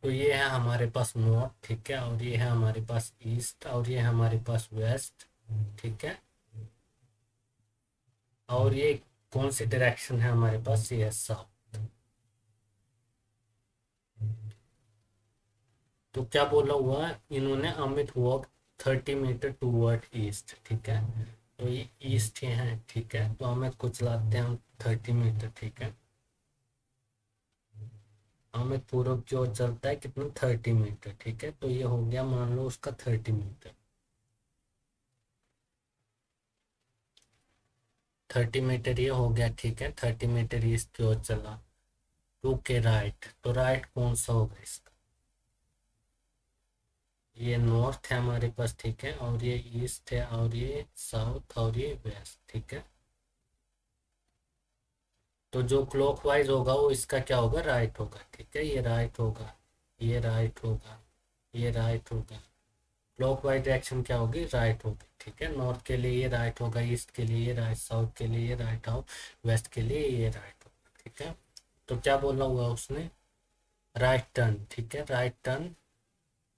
तो ये है हमारे पास नॉर्थ, ठीक है। और ये है हमारे पास ईस्ट, और ये है हमारे पास वेस्ट, ठीक है। और ये कौन सी डायरेक्शन है हमारे पास, ये है साउथ। तो क्या बोला हुआ है इन्होंने, Amit walk 30 metre toward east, ठीक है। तो ये ईस्ट ही है, ठीक है। तो अमित को चलाते हैं हम 30 मीटर, ठीक है। अमित पूर्व की ओर चलता है कितना, 30 मीटर, ठीक है। तो ये हो गया, मान लो उसका 30 मीटर। 30 मीटर ये हो गया, ठीक है। 30 मीटर ईस्ट की ओर चला। टू के राइट, तो राइट कौन सा होगा इसका, ये नॉर्थ है हमारे पास, ठीक है। और ये ईस्ट है, और ये साउथ, और ये वेस्ट, ठीक है। तो जो क्लॉकवाइज होगा वो इसका क्या होगा, राइट होगा, ठीक है। ये राइट होगा, ये राइट होगा, ये राइट होगा। क्लॉकवाइज डायरेक्शन क्या होगी, राइट होगी, ठीक है। नॉर्थ के लिए ये राइट होगा, ईस्ट के लिए ये राइट, साउथ के लिए ये राइट हो, वेस्ट के लिए ये राइट होगा, ठीक है। तो क्या बोला हुआ उसने, राइट टर्न, ठीक है। Right turn,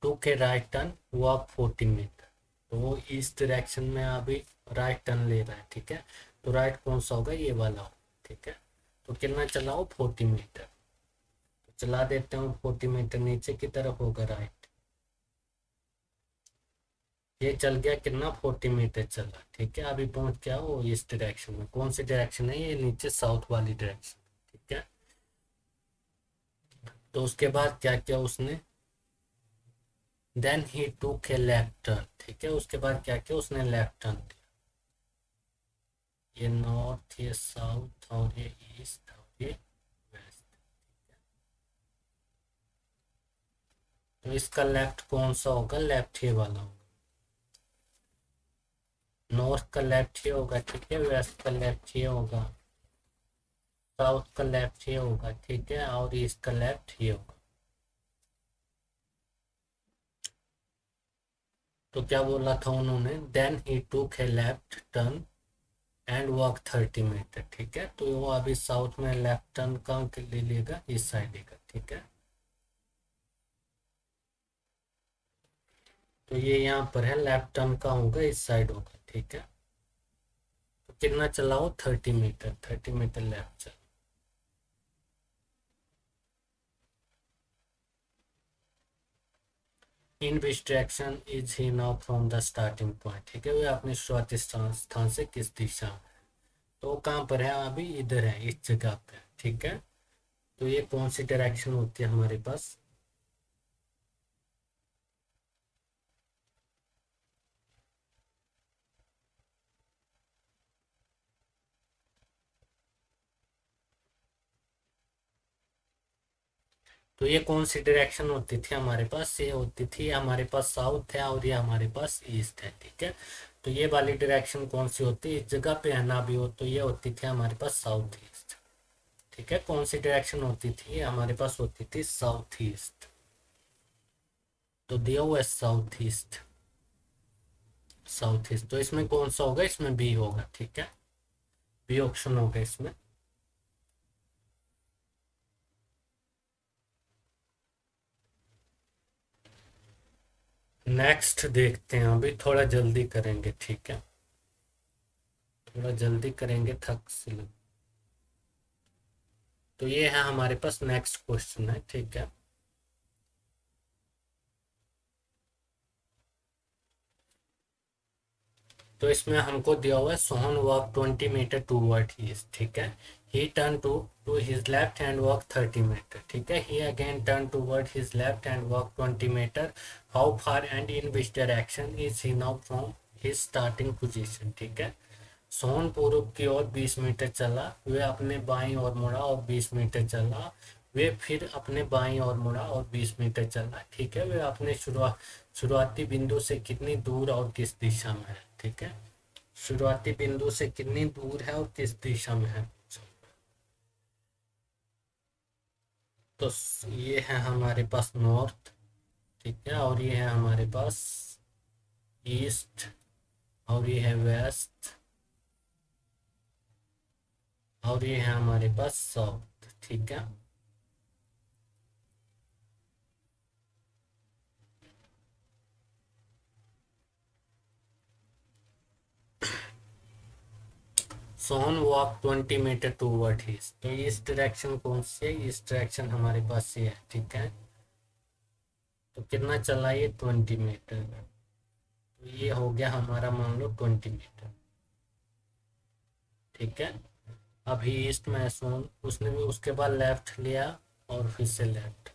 to a right turn, walk 40 metre. तो वो इस डायरेक्शन में अभी राइट टर्न ले रहा है, ठीक है। तो राइट कौन सा होगा, ये वाला होगा, ठीक है। तो कितना चला वो, 40 मीटर। चला देते हूँ 40 मीटर नीचे की तरफ होगा राइट। ये चल गया कितना 40 मीटर चला, ठीक है। अभी पहुंच गया वो इस डायरेक्शन में। कौन सी डायरेक्शन है ये? नीचे साउथ वाली डायरेक्शन, ठीक है। तो उसके बाद क्या किया उसने? Then he took a left turn, ठीक है। उसके बाद क्या किया उसने? Left turn. ये नॉर्थ, ये साउथ और ये ईस्ट और ये वेस्ट। तो इसका लेफ्ट कौन सा होगा? लेफ्ट ये वाला होगा। नॉर्थ का लेफ्ट ये होगा, ठीक है। वेस्ट का लेफ्ट ये होगा। साउथ का लेफ्ट ये होगा, ठीक है। और ईस्ट का लेफ्ट ये होगा। तो क्या बोला था उन्होंने? Then he took a left turn and walk 30 metre, ठीक है। तो वो अभी साउथ में लेफ्ट टर्न कहाँ के लिए लेगा? इस साइड का, ठीक है। तो ये यहाँ पर है, लेफ्ट टर्न का होगा इस साइड होगा, ठीक है। तो कितना चलाओ? 30 मीटर, 30 मीटर लेफ्ट चल। In which direction is he now from the starting point, ठीक है। वे अपने शुरुआती स्थान से किस दिशा में? तो कहाँ पर है? अभी इधर है, इस जगह पे, ठीक है। तो ये कौन सी डायरेक्शन होती है हमारे पास? तो ये कौन सी डायरेक्शन होती थी हमारे पास? ये होती थी हमारे पास साउथ है और ये हमारे पास ईस्ट है, ठीक है। तो ये वाली डायरेक्शन कौन सी होती है? इस जगह पे है ना अभी वो, तो ये होती थी हमारे पास साउथ ईस्ट, ठीक है। कौन सी डायरेक्शन होती थी? ये हमारे पास होती थी साउथ ईस्ट। तो दिया हुआ है साउथ ईस्ट, साउथ ईस्ट। तो इसमें कौन सा होगा? इसमें बी होगा, ठीक है। बी ऑप्शन होगा इसमें। नेक्स्ट देखते हैं, अभी थोड़ा जल्दी करेंगे, ठीक है। थोड़ा जल्दी करेंगे, थक से लग। तो ये है हमारे पास नेक्स्ट क्वेश्चन है, ठीक है। तो इसमें हमको दिया हुआ है Sohan walk 20 metre toward east, ठीक है। He turn to his left and walk 30 metre, ठीक है। He again turn toward his left and walk 20 metre. How far and in which direction is he now from his starting position, ठीक है। सोहन पूर्व की ओर 20 metre चला, वे अपने बाईं ओर मुड़ा और 20 मीटर चला। वे फिर अपने बाईं ओर मुड़ा और 20 मीटर चला, ठीक है। वे अपने शुरुआती बिंदु से कितनी दूर और किस दिशा में है, ठीक है। शुरुआती बिंदु से कितनी दूर है और किस दिशा में है? तो ये है हमारे पास नॉर्थ, ठीक है। और ये है हमारे पास ईस्ट और ये है वेस्ट और ये है हमारे पास साउथ, ठीक है। Sohan walk 20 metre toward his. तो इस डायरेक्शन कौन सी है? इस डायरेक्शन हमारे पास ये है, ठीक है। तो कितना चला ये? 20 मीटर। तो ये हो गया हमारा, मान लो 20 मीटर, ठीक है। अभी ईस्ट में सोन उसने भी उसके बाद लेफ्ट लिया और फिर से left.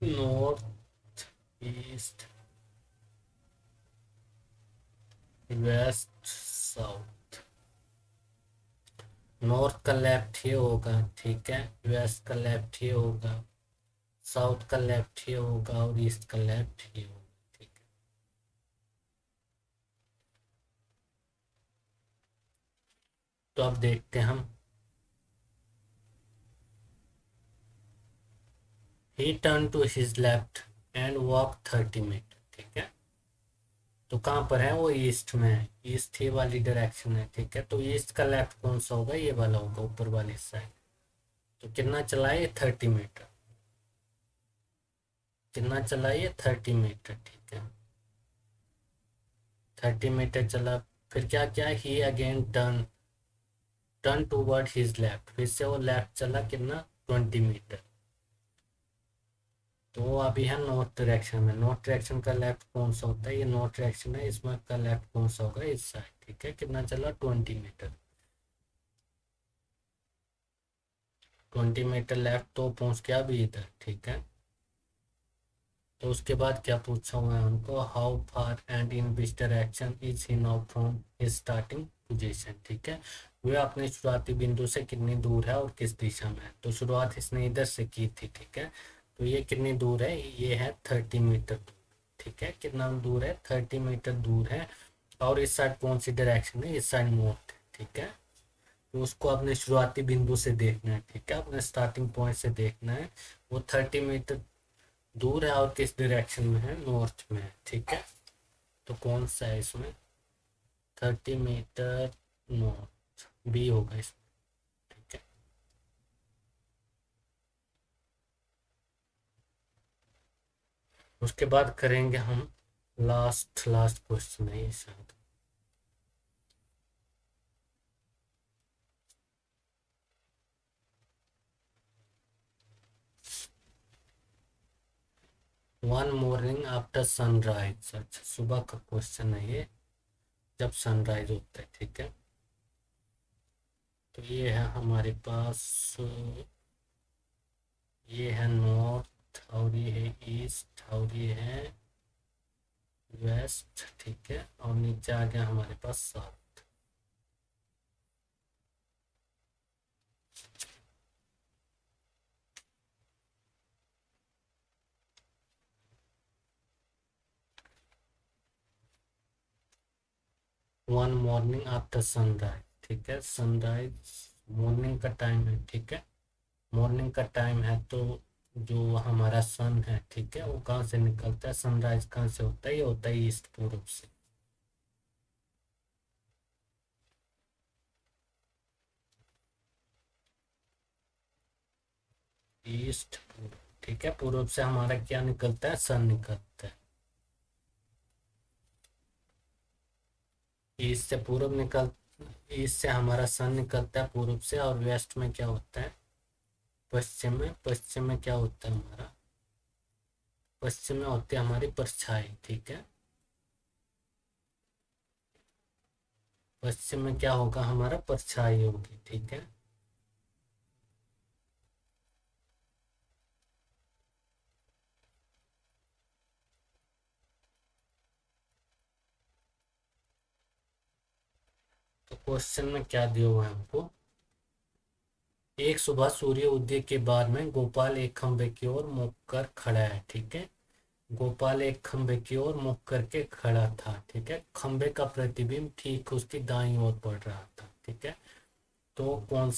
North, east, west, south. North का लेफ्ट ये होगा, ठीक है। वेस्ट का लेफ्ट ये होगा, साउथ का लेफ्ट ये होगा और ईस्ट का लेफ्ट ये होगा, ठीक है। तो अब देखते हैं हम। He turn to his left and walk 30 metre, ठीक है। तो कहाँ पर है वो? ईस्ट में है, ईस्ट ही वाली डायरेक्शन है, ठीक है। तो ईस्ट का लेफ्ट कौन सा होगा? ये वाला होगा, ऊपर वाली साइड। तो कितना चलाइए? 30 मीटर। कितना चलाइए? 30 मीटर, ठीक है। 30 मीटर चला। फिर क्या किया? He again turn turn toward his left, फिर से वो लेफ्ट चला कितना 20 मीटर। तो वो अभी है नॉर्थ डायरेक्शन में। नॉर्थ डायरेक्शन का लेफ्ट कौन सा होता है, ये नॉर्थ डायरेक्शन है, इसमें का लेफ्ट कौन सा होगा, इस साइड। ठीक है, कितना चला 20 मीटर। 20 मीटर लेफ्ट तो पहुंच गया अभी इधर। ठीक है, तो उसके बाद क्या पूछा हुआ है उनको, how far and in which direction is he now from his starting position. ठीक है, वह अपने शुरुआती बिंदु से कितनी दूर है और किस दिशा में है। तो शुरुआत इसने इधर से की थी। ठीक है, तो ये कितनी दूर है, ये है 30 मीटर दूर। ठीक है, कितना दूर है, 30 मीटर दूर है। और इस साइड कौन सी डायरेक्शन है, इस साइड नॉर्थ है। ठीक है, तो उसको अपने शुरुआती बिंदु से देखना है। ठीक है, अपने स्टार्टिंग पॉइंट से देखना है। वो 30 मीटर दूर है और किस डायरेक्शन में है, नॉर्थ में है। ठीक है, तो कौन सा है इसमें, 30 मीटर नॉर्थ, बी होगा इसमें। ठीक है, उसके बाद करेंगे हम लास्ट लास्ट क्वेश्चन है ये शायद। वन मॉर्निंग आफ्टर सनराइज, अच्छा सुबह का क्वेश्चन है ये, जब सनराइज होता है। ठीक है, तो ये है हमारे पास, ये है नॉर्थ और ये है ईस्ट और ये है वेस्ट। ठीक है, और नीचे आ गया हमारे पास साउथ। 1 morning after sunrise. ठीक है, सनराइज मॉर्निंग का टाइम है। ठीक है, मॉर्निंग का टाइम है, तो जो हमारा सन है, ठीक है, वो कहाँ से निकलता है, सनराइज कहाँ से होता है, ये होता है ईस्ट, पूर्व से। ईस्ट पूर्व। ठीक है, पूर्व से हमारा क्या निकलता है, सन निकलता है। ईस्ट से पूर्व निकल ईस्ट से हमारा सन निकलता है पूर्व से। और वेस्ट में क्या होता है, पश्चिम में क्या होता है हमारा, पश्चिम में होती है हमारी परछाई। ठीक है, पश्चिम में क्या होगा, हमारा परछाई होगी। ठीक है, तो क्वेश्चन में क्या दिया हुआ है हमको, एक सुबह सूर्य उदय के बाद में गोपाल एक खंबे की ओर मुख कर खड़ा है। ठीक है, गोपाल एक खंबे की ओर मुख करके खड़ा था। ठीक है, खंबे का प्रतिबिंब ठीक उसकी दाईं ओर पड़ रहा था। ठीक है, तो कौन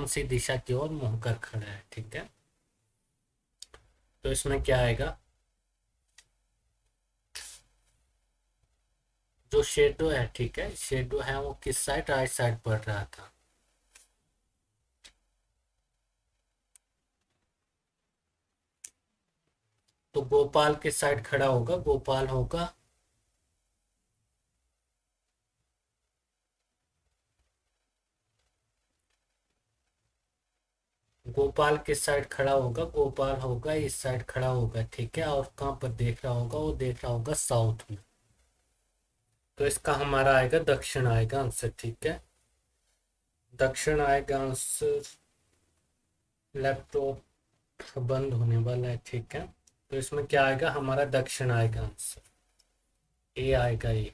सी दिशा की ओर मुंह कर खड़ा है। ठीक है, तो इसमें क्या आएगा, जो शेडो है, ठीक है, शेडो है वो किस साइड, राइट साइड पड़ रहा था। तो गोपाल किस साइड खड़ा होगा, गोपाल होगा, गोपाल किस साइड खड़ा होगा, गोपाल होगा इस साइड खड़ा होगा। ठीक है, और कहाँ पर देख रहा होगा, वो देख रहा होगा साउथ में। तो इसका हमारा आएगा दक्षिण आएगा आंसर। ठीक है, दक्षिण आएगा आंसर। लैपटॉप बंद होने वाला है। ठीक है, तो इसमें क्या आएगा, हमारा दक्षिण आएगा आंसर, ए आएगा ए।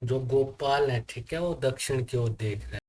जो गोपाल है, ठीक है, वो दक्षिण की ओर देख रहा है।